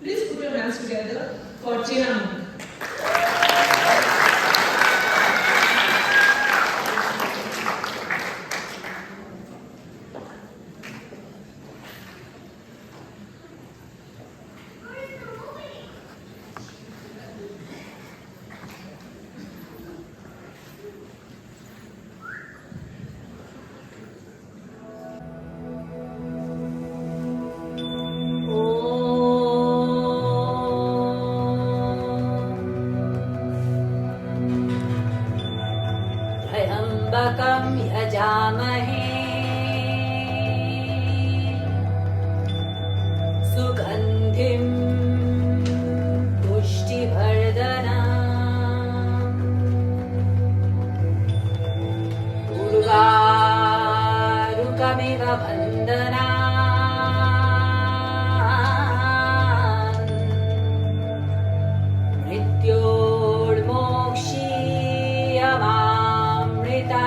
Please put your hands together for Chinamuk. त्र्यम्बकं यजामहे सुगन्धिं पुष्टिवर्धनम् उर्वारुकमिव बन्धनान् मृत्योर्मोक्षीयमामृता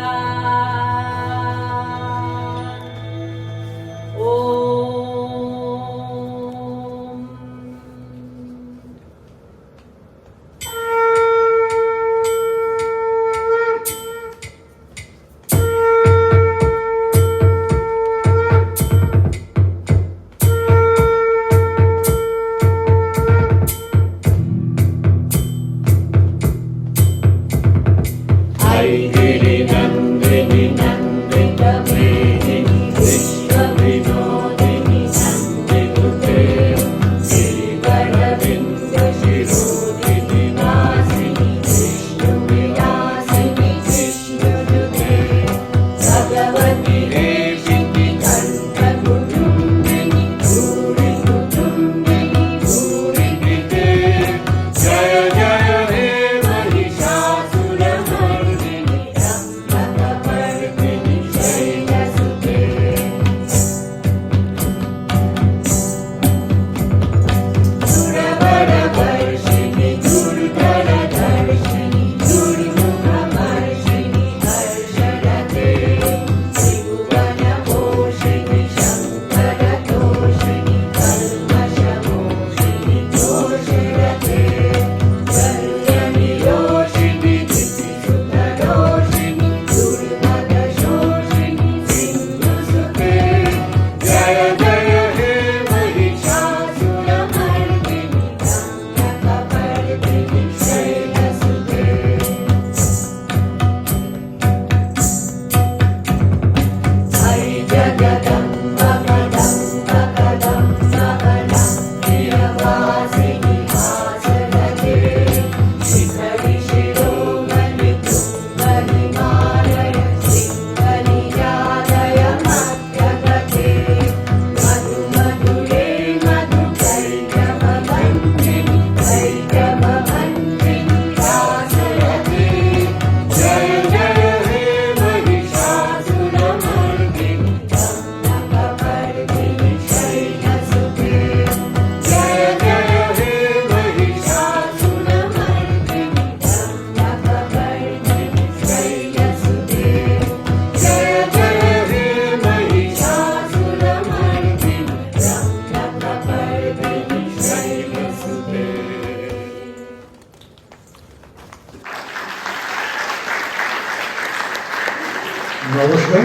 নমস্কার।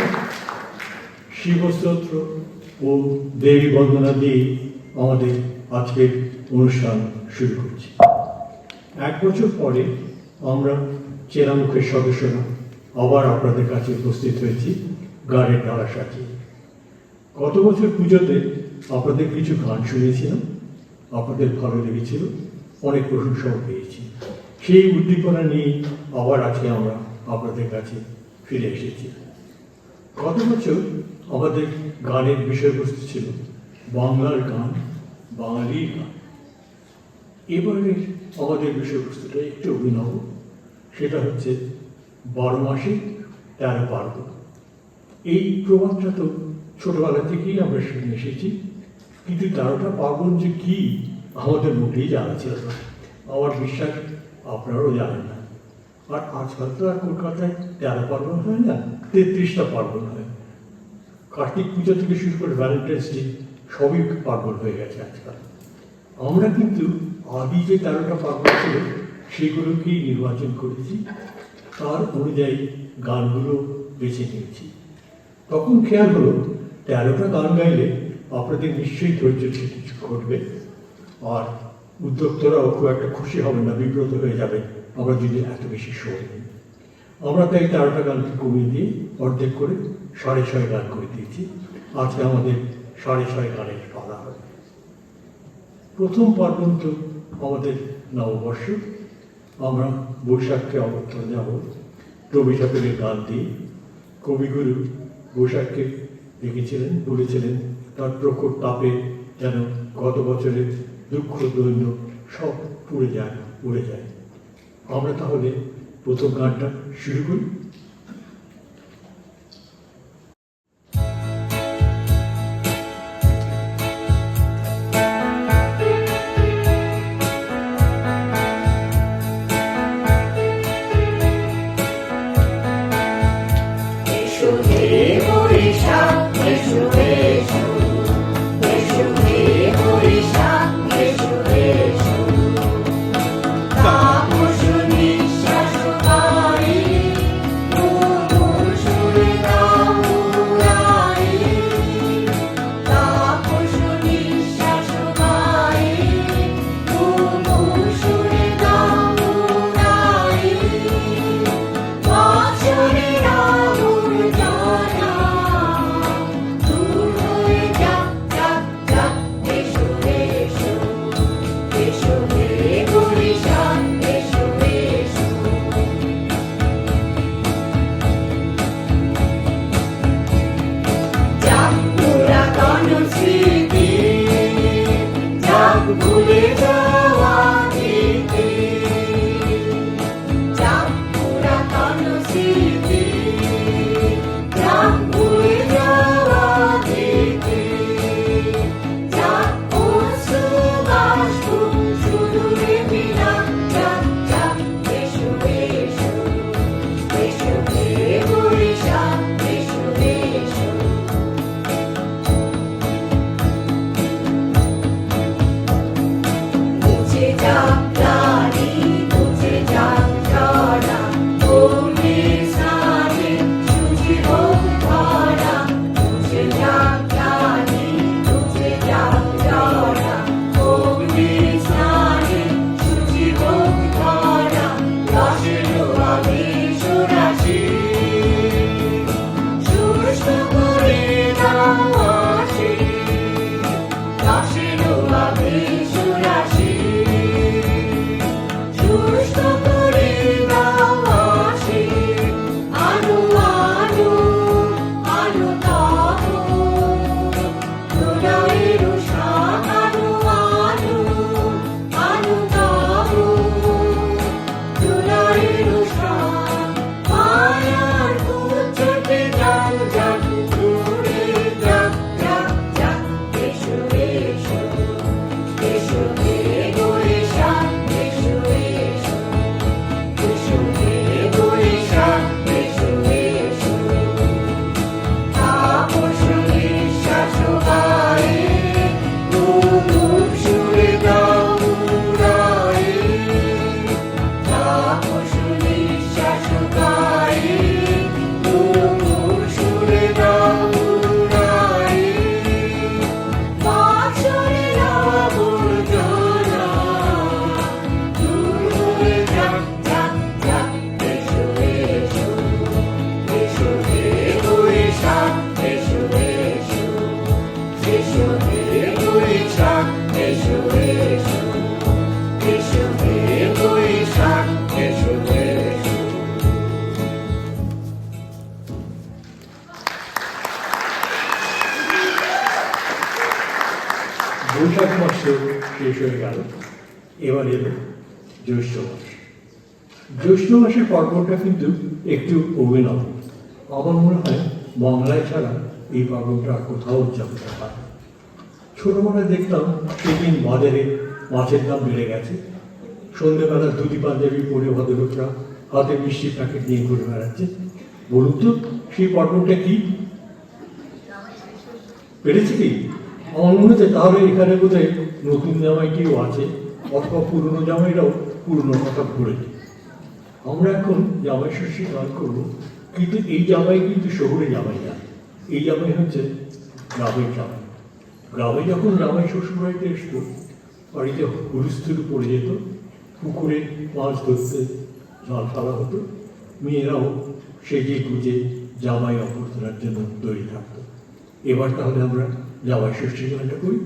শিবস্তোত্র ও দেবী বন্দনা দিয়ে আমাদের আজকের অনুষ্ঠান শুরু করছি। 1 বছর পরে আমরা চেরামুখের সদস্যরা আবার আপনাদের কাছে উপস্থিত হয়েছি গানের ডালা সাজিয়ে। গত বছর পুজোতে আপনাদের কিছু গান শুনেছিলাম, আপনাদের ভালো লেগেছিল, অনেক প্রশংসাও পেয়েছি। সেই উদ্দীপনা নিয়ে আবার আজকে আমরা আপনাদের কাছে ফিরে এসেছি। গত বছর আমাদের গানের বিষয়বস্তু ছিল বাংলার গান, বাঙালির গান। এবারের আমাদের বিষয়বস্তুটা একটু অভিনব, সেটা হচ্ছে 12 মাসে 13 পার্বণ। এই প্রবাদটা তো ছোটবেলা থেকেই আমরা শুনে এসেছি, কিন্তু 13টা পার্বণ যে কি আমাদের মোটেই জানা ছিল না। আমার বিশ্বাস আপনারাও জানেন না। আর আজকাল তো আর কলকাতায় 13 পার্বণ হয় না, 33টা পার্বণ হয়। কার্তিক পুজো থেকে শুরু করে ভ্যালেন্টাইন্স ডে সবই পার্বণ হয়ে গেছে আজকাল। আমরা কিন্তু আদি যে 13টা পার্বণ ছিল সেগুলোকেই নির্বাচন করেছি, তার অনুযায়ী গানগুলো বেছে নিয়েছি। তখন খেয়াল হলো 13টা গান গাইলে আপনাদের নিশ্চয়ই ধৈর্য কিছু ঘটবে, আর উদ্যোক্তারাও খুব একটা খুশি হবেন না, বিব্রত হয়ে যাবে আমরা যদি এত বেশি সময় নিই। আমরা তাই 13টা গানকে কমিয়ে দিয়ে অর্ধেক করে 6.5 গান করে দিয়েছি। আজকে আমাদের 6.5 গানের পালা হবে। প্রথম পার্বণ তো আমাদের নববর্ষ। আমরা বৈশাখকে অবতরণ যাব রবি ঠাকুরের গান দিয়ে। কবিগুরু বৈশাখকে লিখেছিলেন, বলেছিলেন তার প্রখর তাপে যেন গত বছরের দুঃখ দৈন্য সব পুড়ে যায়, উড়ে যায়। আমরা তাহলে প্রথম গানটা শুরু করি। বৈশাখ মাস শেষ হয়ে গেল, এবার এলো জ্যৈষ্ঠ মাস। জ্যৈষ্ঠ মাসের পার্বণটা কিন্তু একটু অভিনব। আমার মনে হয় বাংলায় ছাড়া এই পার্বণটা আর কোথাও উদযাপিত হয়। ছোটবেলায় দেখতাম সেদিন বাজারে মাছের দাম বেড়ে গেছে। সন্ধ্যেবেলা ধুতি পাঞ্জাবি পরে ভদ্রলোকরা হাতে মিষ্টি প্যাকেট নিয়ে ঘুরে বেড়াচ্ছে। বলুন তো সেই পার্বণটা কি? পেরেছে কি? আমার মনে হচ্ছে তাহলে এখানে বোধহয় নতুন জামাইটিও আছে, অথবা পুরনো জামাইরাও পুরনো কথা ভুলেছে। আমরা এখন জামাই ষষ্ঠী গান করবো, কিন্তু এই জামাই কিন্তু শহরে জামাই না, এই জামাই হচ্ছে গ্রামের জামাই। গ্রামে যখন জামাই শ্বশুর বাড়িতে এসতো, বাড়িতে হুলস্থুল পড়ে যেত, পুকুরে মাছ ধরতে জাল ফেলা হতো, মেয়েরাও সেজে গুজে জামাই অভ্যর্থনার জন্য তৈরি থাকতো। এবার তাহলে আমরা জামাই ষষ্ঠী গানটা করি।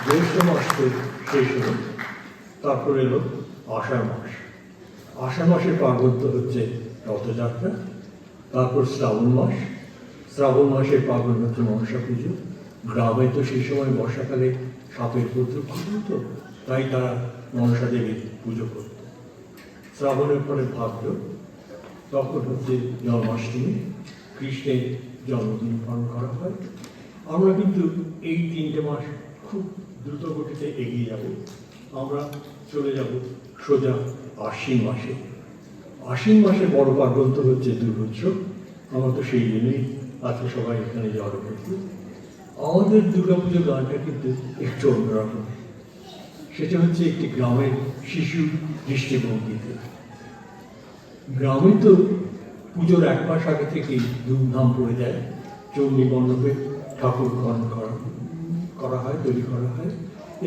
জ্যৈষ্ঠ মাস তো শেষ হলো, তারপর এলো আষাঢ় মাস। আষাঢ় মাসের পার্বত্য হচ্ছে রথযাত্রা, তারপর শ্রাবণ মাস। শ্রাবণ মাসের পার্বণ হচ্ছে মনসা পুজো। গ্রামে তো সেই সময় বর্ষাকালে সাপের উপদ্রব হতো, তাই তারা মনসা দেবীর পুজো করত। শ্রাবণের পরে ভাদ্র, তখন হচ্ছে জন্মাষ্টমী, কৃষ্ণের জন্মদিন পালন করা হয়। আমরা কিন্তু এই 3টে মাস খুব দ্রুত গতিতে এগিয়ে যাব। আমরা চলে যাব সোজা আশ্বিন মাসে। আশ্বিন মাসে বড় পার্বণ তো হচ্ছে দুর্গোৎসব। আমরা তো সেই জন্যই আজকে সবাই এখানে জড়ো করছি। আমাদের দুর্গাপুজো গানটা কিন্তু একটু অন্যরকম। সেটা হচ্ছে একটি গ্রামের শিশু দৃষ্টিভঙ্গিতে। গ্রামে তো পুজোর 1 মাস আগে থেকেই ধুমধাম পড়ে যায়। চণ্ডী মণ্ডপে ঠাকুর করা হয়, তৈরি করা হয়,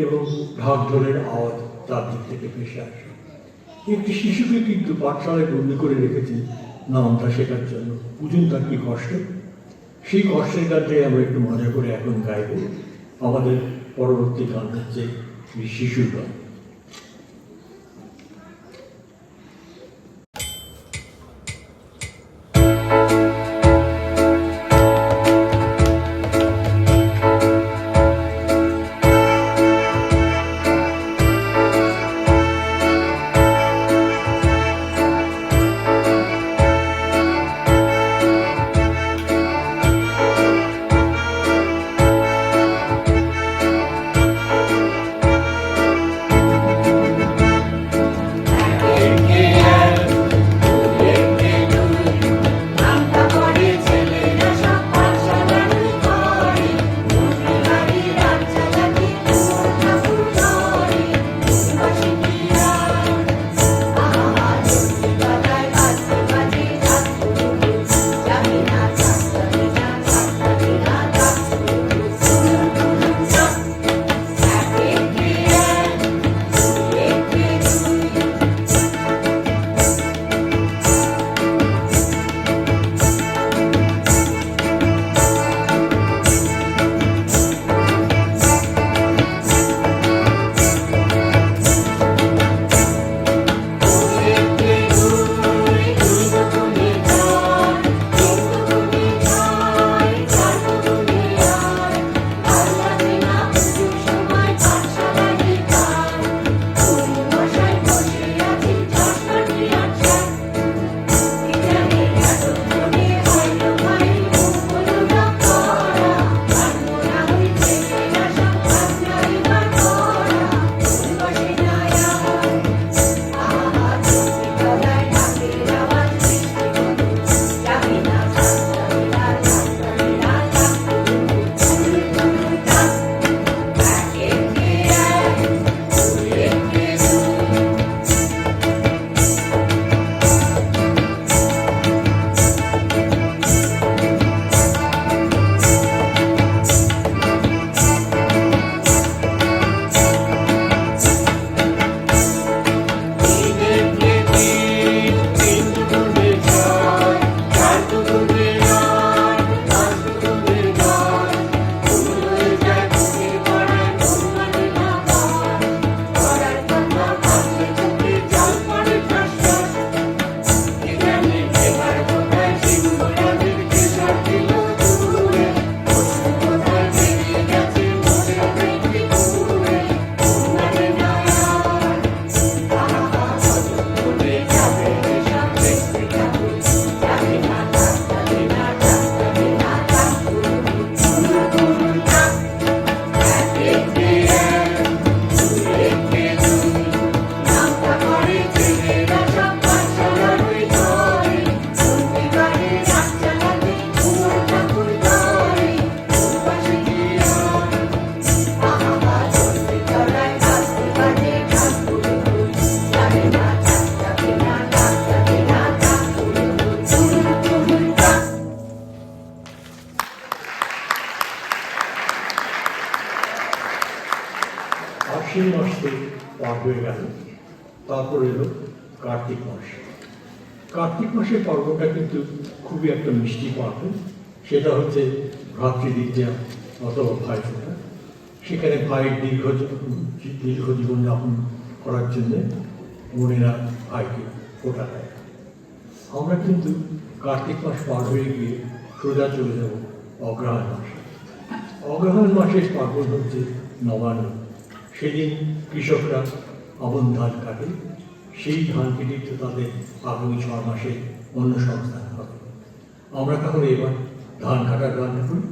এবং ঢাক ঢোলের আওয়াজ তার দিক থেকে ভেসে আসে। একটি শিশুকে কিন্তু পাঠশালায় বন্দি করে রেখেছে নামটা শেখার জন্য। বুঝুন তার কি কষ্ট। সেই কষ্টের গানটাই আমরা একটু মজা করে এখন গাইব। আমাদের পরবর্তী গান হচ্ছে শিশুর গান। আশ্বিন মাস তো পার হয়ে গেল, তারপর এলো কার্তিক মাস। কার্তিক মাসের পর্বটা কিন্তু খুবই একটা মিষ্টি পার্বণ। সেটা হচ্ছে ভ্রাতৃদ্বিতীয়া অথবা ভাইফোঁটা। সেখানে ভাইয়ের দীর্ঘ জীবন যাপন করার জন্যে বোনেরা ভাইকে ফোঁটা দেয়। আমরা কিন্তু কার্তিক মাস পার হয়ে গিয়ে সোজা চলে যাব অগ্রহায়ণ মাসে। অগ্রহায়ণ মাসের পার্বণ হচ্ছে নবান্ন। সেদিন কৃষকরা আমন ধান কাটে। সেই ধান কেটে তো তাদের আগামী 6 মাসে অন্য সংস্থান হবে। আমরা তাহলে এবার ধান কাটার গানটা করি।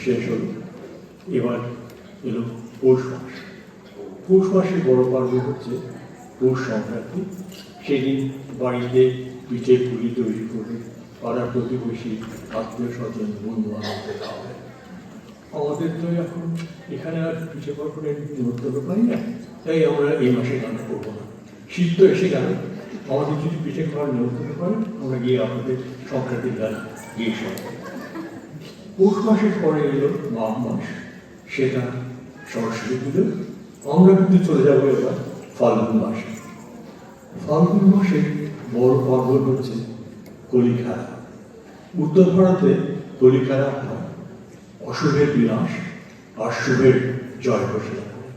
শেষ হল। এবার এলো পৌষ মাস। পৌষ মাসের বড় পর্ব হচ্ছে পৌষ সংক্রান্তি। সেদিন বাড়িতে পিঠে পুলি তৈরি করে পাড়া প্রতিবেশী আত্মীয় স্বজন বন্ধু বান্ধবদের খাওয়ায়। আমাদের তো এখন এখানে আর পিঠে পার্বণের নিমন্ত্রণ পাই না, তাই আমরা এই মাসে রান্না করবো না। শীত তো এসে গেল, আমাদের যদি পিঠে খাওয়ার নিমন্ত্রণ করেন আমরা গিয়ে আপনাদের সংক্রান্তির গান গিয়ে শোনাব। পৌষ মাসের পরে এলো মাঘ মাস, সেটা সরস্বতী পুজো। আমরা কিন্তু চলে যাবো এবার ফাল্গুন মাসে। ফাল্গুন মাসে বড় পার্বণ হচ্ছে হোলি খেলা। উত্তর ভারতে হোলি খেলা হয় অশুভের বিনাশ আর শুভের জয় ঘোষণা করে।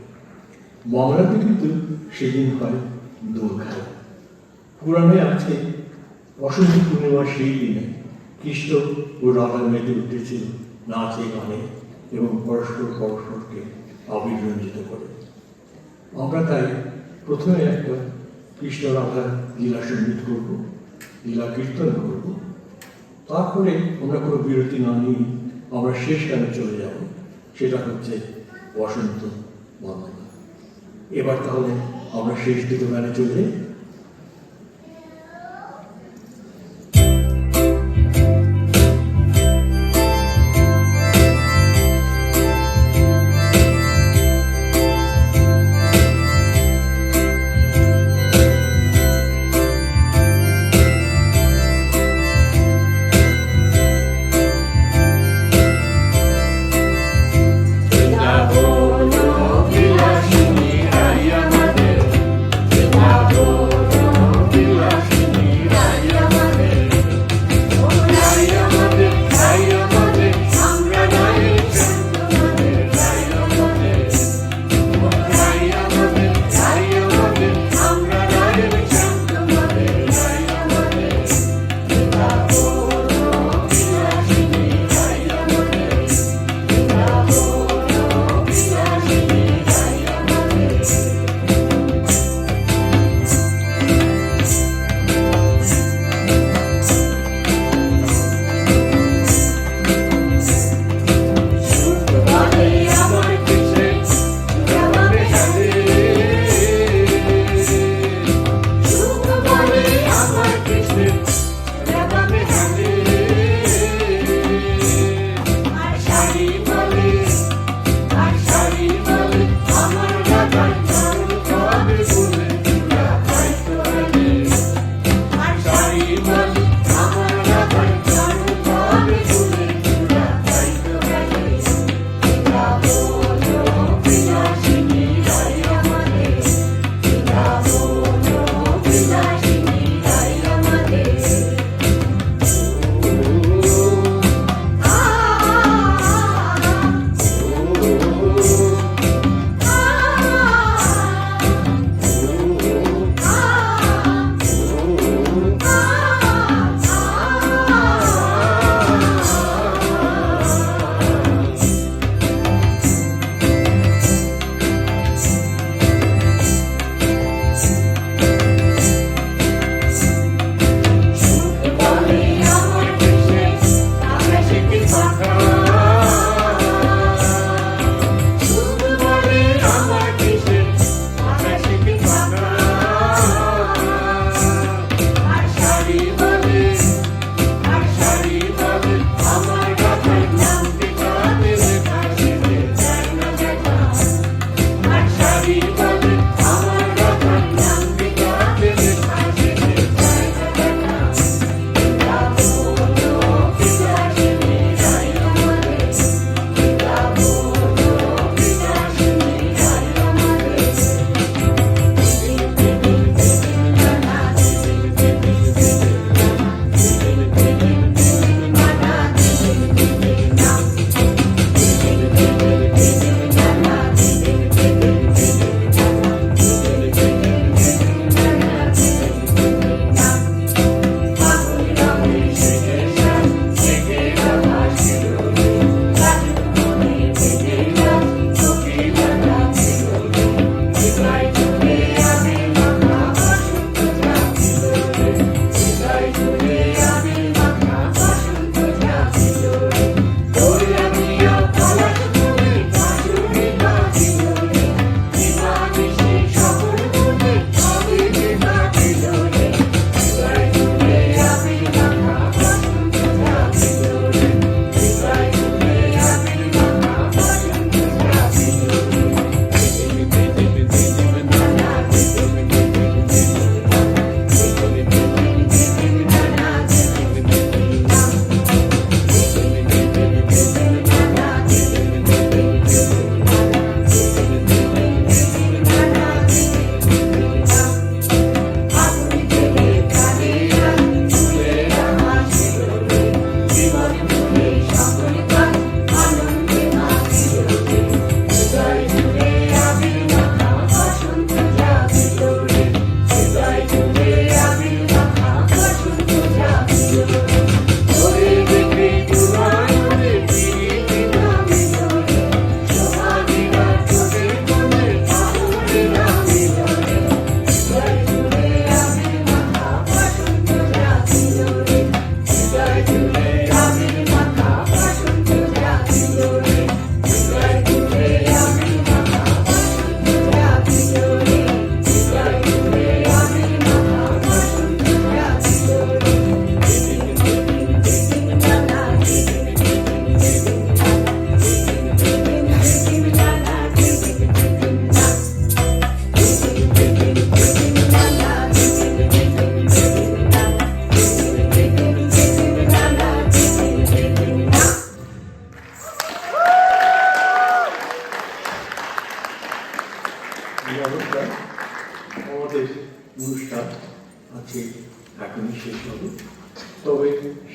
বাংলাতে কিন্তু সেদিন হয় দোল খেলা। পুরাণে আছে বসন্ত পূর্ণিমার সেই দিনে কৃষ্ণ ও রাধা মেতে উঠেছিল নাচে গানে এবং পরস্পরকে আবির রঞ্জিত করে। আমরা তাই প্রথমে একটা কৃষ্ণ রাধার লীলা সঙ্গীত করব, লীলা কীর্তন করব, তারপরে আমরা কোনো বিরতি না নিয়ে আমরা শেষ গানে চলে যাব, সেটা হচ্ছে বসন্ত বন্দনা। এবার তাহলে আমরা শেষ দুটো গানে চলে যাই। Brindavolo, বিলাসিনী রাই আমাদের, বৃন্দাবন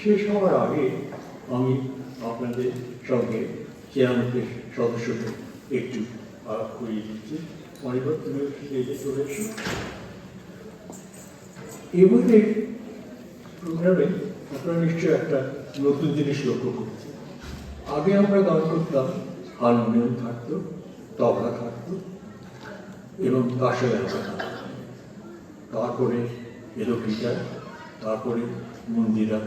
শেষ হওয়ার আগে আমি আপনাদের সঙ্গে চেয়ারম্যানের সদস্যদের একটু আলাপ করিয়ে দিচ্ছি। অনির্বাণ, তুমি স্টেজে চলে এসো। এবারে প্রোগ্রামে আপনারা নিশ্চয়ই একটা নতুন জিনিস লক্ষ্য করেছেন। আগে আমরা গান করতাম, হারমোনিয়াম থাকতো, তবলা থাকতো এবং তার সাথে আমরা থাকতাম। তারপরে এলো গিটার, তারপরে মন্দিরা।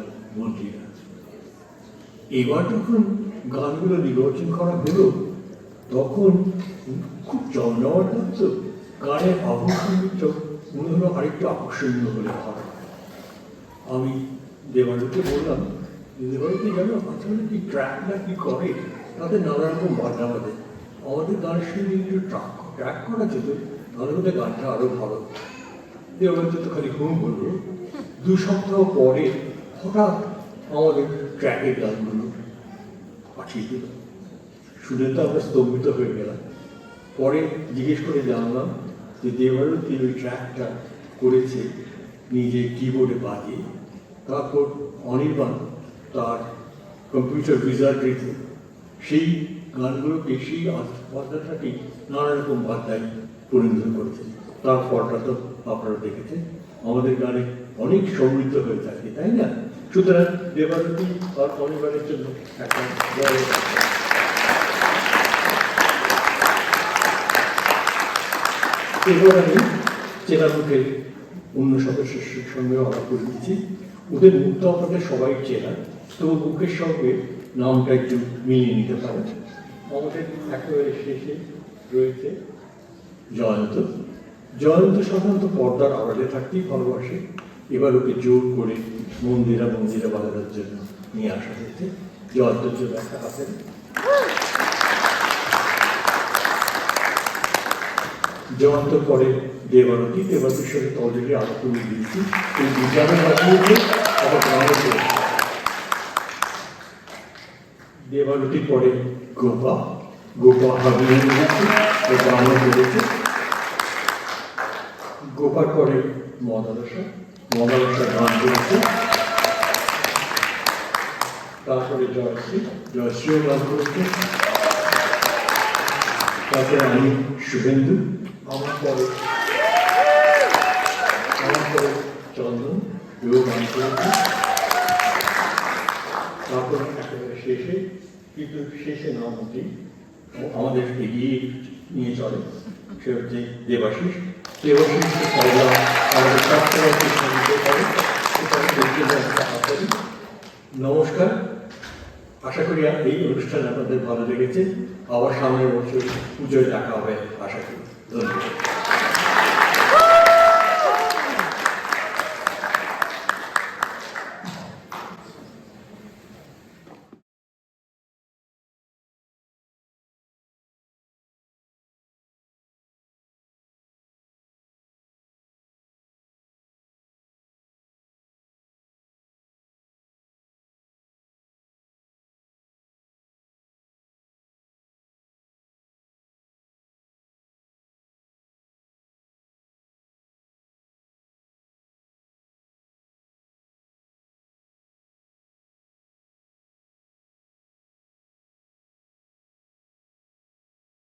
এবার যখন গানগুলো নির্বাচন করা হলো তখন খুব জমজমাট লাগতো। গানের আকর্ষণীয় মনে হলো আরেকটু আকর্ষণীয় হলে ভালো। আমি দেবালুকে বললাম, দেবালুকে জানো আসলে কি ট্র্যাকটা কি করে, তাদের নানা রকম বাজনা বাজে। আমাদের গানের সঙ্গে একটু ট্র্যাক করা যেত, তাহলে ওদের গানটা আরো ভালো। দেবালুতে তো খালি ঘুম বললো। 2 সপ্তাহ পরে হঠাৎ আমাদের ট্র্যাকের গানগুলো পাঠিয়ে দিল। শুনে তো আমরা স্তম্ভিত হয়ে গেলাম। পরে জিজ্ঞেস করে জানলাম যে দেবালু তিনি ওই ট্র্যাকটা করেছে নিজে কিবোর্ডে বাজিয়ে, তারপর অনির্বাণ তার কম্পিউটার উইজার্ডরিতে সেই গানগুলোকে, সেই বাজনাটাকে নানা রকম বার্তায় পরিণত করেছে। তার ফলটা তো আপনারা দেখেছেন, আমাদের গানে অনেক সমৃদ্ধ হয়ে থাকে, তাই না? সুতরাং দেবালুতি আর অনির্বাণের জন্য একটা বড় এবার আমি চেনামুখের অন্য সদস্যের সঙ্গে আলাপ করে দিচ্ছি। ওদের মুখ তো আপনাদের সবাই চেনা, তো মুখের সঙ্গে নামটা একটু মিলিয়ে নিতে পারেন। আমাদের একেবারে শেষে রয়েছে জয়ন্ত। জয়ন্ত সাধারণত পর্দার আড়ালে থাকতেই ভালোবাসে। এবার ওকে জোর করে মন্দিরা বাজানোর জন্য নিয়ে আসা হয়েছে। জয়ন্তের জন্য একটা হাতের। জয়ন্ত পরে দেবালুতির সঙ্গে অলরেডি আলাপ করে দিয়েছি। এই বিজ্ঞানের মাধ্যমে আবার গ্রামে চলেছে। দেবালুতির পরে গোপা হাবিয়ে নিয়েছে, ও গ্রামে চলেছে। গোপার পরে মদালসা গান করেছে। তারপরে জয়শ্রীও গান করেছে। তারপরে আমি শুভেন্দু, আমার পরে চন্দন, এও গান করেছে। তারপরে একেবারে শেষে, কিন্তু শেষে না মোটেই আমাদের এগিয়ে নিয়ে চলে, সে হচ্ছে দেবাশিস। নমস্কার, আশা করি এই অনুষ্ঠান আপনাদের ভালো লেগেছে। আবার সামনের বছর পুজোয় দেখা হবে আশা করি। ধন্যবাদ।